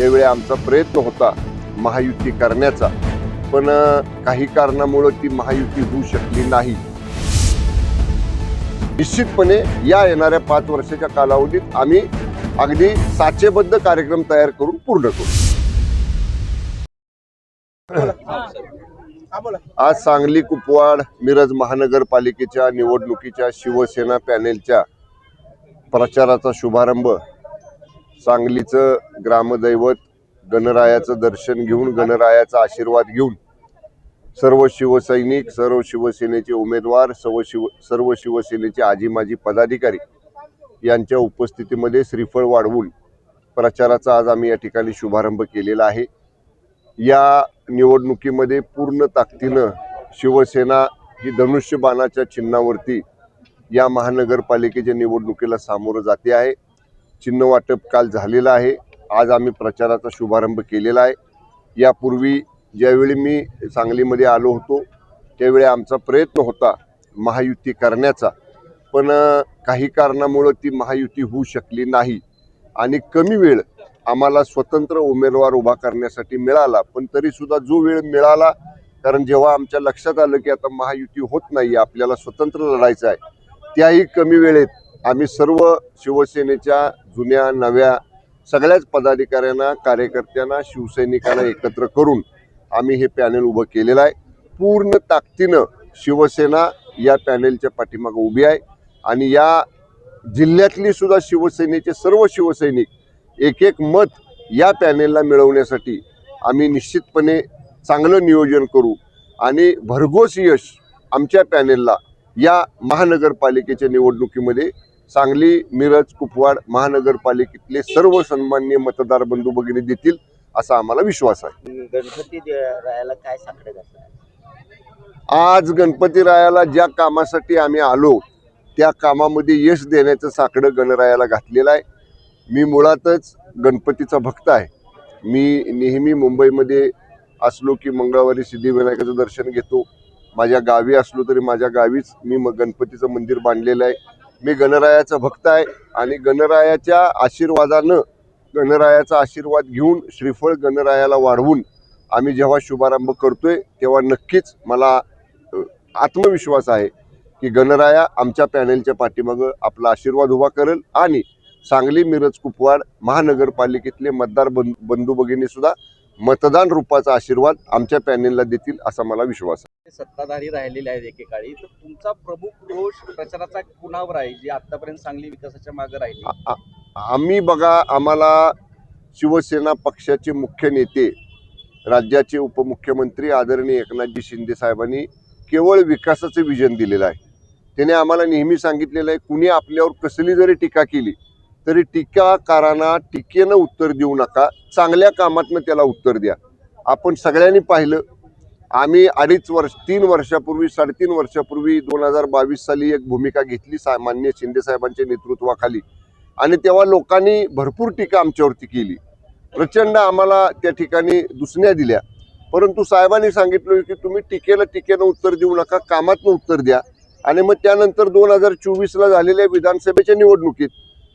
त्यावेळी आमचा प्रयत्न होता महायुती करण्याचा, पण काही कारणामुळे ती महायुती होऊ शकली नाही। निश्चितपणे या येणाऱ्या 5 वर्षाच्या कालावधीत आम्ही अगदी साचेबद्ध कार्यक्रम तयार करून पूर्ण करू। आज सांगली, कुपवाड, मिरज महानगरपालिकेच्या निवडणुकीच्या शिवसेना पॅनेलच्या प्रचाराचा शुभारंभ सांगलीचं ग्रामदैवत गणरायाचं दर्शन घेऊन, गणरायाचा आशीर्वाद घेऊन सर्व शिवसैनिक, सर्व शिवसेनेचे उमेदवार, सर्व शिवसेनेचे आजी माजी पदाधिकारी यांच्या उपस्थितीमध्ये श्रीफळ वाढवून प्रचाराचा आज आम्ही या ठिकाणी शुभारंभ केलेला आहे। या निवडणुकीमध्ये पूर्ण ताकदीनं शिवसेना ही धनुष्यबाणाच्या चिन्हावरती या महानगरपालिकेच्या निवडणुकीला सामोरं जाते आहे। चिन्ह वाटप काल झालेलं आहे। आज आम्ही प्रचाराचा शुभारंभ केलेला आहे। यापूर्वी ज्यावेळी मी सांगलीमध्ये आलो होतो त्यावेळी आमचा प्रयत्न होता महायुती करण्याचा, पण काही कारणामुळे ती महायुती होऊ शकली नाही आणि कमी वेळ आम्हाला स्वतंत्र उमेदवार उभा करण्यासाठी मिळाला। पण तरी सुद्धा जो वेळ मिळाला, कारण जेव्हा आमच्या लक्षात आलं की आता महायुती होत नाही, आपल्याला स्वतंत्र लढायचं आहे, त्याही कमी वेळेत आम्ही सर्व शिवसेनेच्या जुन्या नव्या सगळ्याच पदाधिकाऱ्यांना, कार्यकर्त्यांना, शिवसैनिकांना एकत्र करून आम्ही हे पॅनल उभं केलेलं आहे। पूर्ण ताकदीनं शिवसेना या पॅनलच्या पाठीमागे उभी आहे आणि या जिल्ह्यातली सुद्धा शिवसेनेचे सर्व शिवसैनिक एक एक मत या पॅनेलला मिळवण्यासाठी आम्ही निश्चितपणे चांगलं नियोजन करू आणि भरघोस यश आमच्या पॅनेलला या महानगरपालिकेच्या निवडणुकीमध्ये सांगली, मिरज, कुपवाड महानगरपालिकेतले सर्व सन्माननीय मतदार बंधू भगिनी देतील असा आम्हाला विश्वास आहे। गणपती रायाला काय साकडं घातलं? आज गणपती रायाला ज्या कामासाठी आम्ही आलो त्या कामामध्ये यश देण्याचं साकडं गणरायाला घातलेलं आहे। मी मुळातच गणपतीचा भक्त आहे। मी नेहमी मुंबईमध्ये असलो की मंगळवारी सिद्धिविनायकाचं दर्शन घेतो। माझ्या गावी असलो तरी माझ्या गावीच मी गणपतीचं मंदिर बांधलेलं आहे। मी गणरायाचा भक्त आहे आणि गणरायाच्या आशीर्वादानं, गणरायाचा आशीर्वाद घेऊन श्रीफळ गणरायाला वाढवून आम्ही जेव्हा शुभारंभ करतोय तेव्हा नक्कीच मला आत्मविश्वास आहे की गणराया आमच्या पॅनेलच्या पाठीमागं आपला आशीर्वाद उभा करेल आणि सांगली, मिरज, कुपवाड महानगरपालिकेतले मतदार बंधू भगिनी सुद्धा मतदान रूपाचा आशीर्वाद आमच्या पॅनेलला देतील असा मला विश्वास आहे। सत्ताधारी राहिलेले आहेत एकेकाळी, तर तुमचा प्रमुख रोष प्रचाराचा कुणावर आहे जे आतापर्यंत सांगली विकासाच्या मागे राहिले? आम्ही बघा, आम्हाला शिवसेना पक्षाचे मुख्य नेते, राज्याचे उपमुख्यमंत्री आदरणीय एकनाथजी शिंदे साहेबांनी केवळ विकासाचं विजन दिलेलं आहे। त्याने आम्हाला नेहमी सांगितलेलं आहे, कुणी आपल्यावर कसली जरी टीका केली तरी टीकाकारांना टीकेनं उत्तर देऊ नका, चांगल्या कामातनं त्याला उत्तर द्या। आपण सगळ्यांनी पाहिलं, आम्ही 3 वर्षापूर्वी 3.5 वर्षापूर्वी 2022 साली एक भूमिका घेतली माननीय शिंदे साहेबांच्या नेतृत्वाखाली आणि तेव्हा लोकांनी भरपूर टीका आमच्यावरती केली, प्रचंड आम्हाला त्या ठिकाणी दुसण्या दिल्या। परंतु साहेबांनी सांगितलं की तुम्ही टीकेनं उत्तर देऊ नका, कामातनं उत्तर द्या। आणि मग त्यानंतर 2024ला झालेल्या विधानसभेच्या निवडणुकीत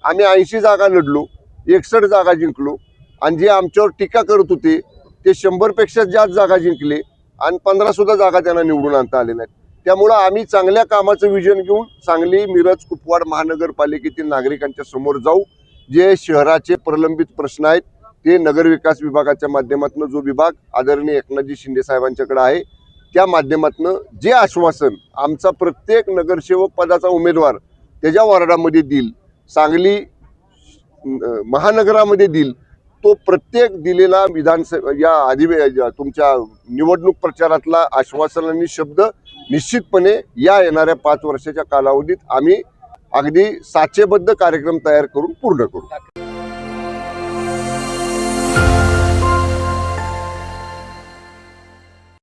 आम्ही 80 जागा लढलो, 61 जागा जिंकलो आणि जे आमच्यावर टीका करत होते ते 100पेक्षा जास्त जागा जिंकले आणि 15 सुद्धा जागा त्यांना निवडून आणता आले नाहीत। त्यामुळं आम्ही चांगल्या कामाचं विजन घेऊन सांगली, मिरज, कुपवाड महानगरपालिकेतील नागरिकांच्या समोर जाऊ। जे शहराचे प्रलंबित प्रश्न आहेत ते नगरविकास विभागाच्या माध्यमातून, जो विभाग आदरणीय एकनाथजी शिंदे साहेबांच्याकडे आहे, त्या माध्यमातून जे आश्वासन आमचा प्रत्येक नगरसेवक पदाचा उमेदवार त्याच्या वॉर्डामध्ये देईल, सांगली महानगरामध्ये देईल, तो प्रत्येक दिलेला विधानसभा तुमच्या निवडणूक प्रचारातला आश्वासन आणि शब्द निश्चितपणे या येणाऱ्या 5 वर्षाच्या कालावधीत आम्ही अगदी साचेबद्ध कार्यक्रम तयार करून पूर्ण करू।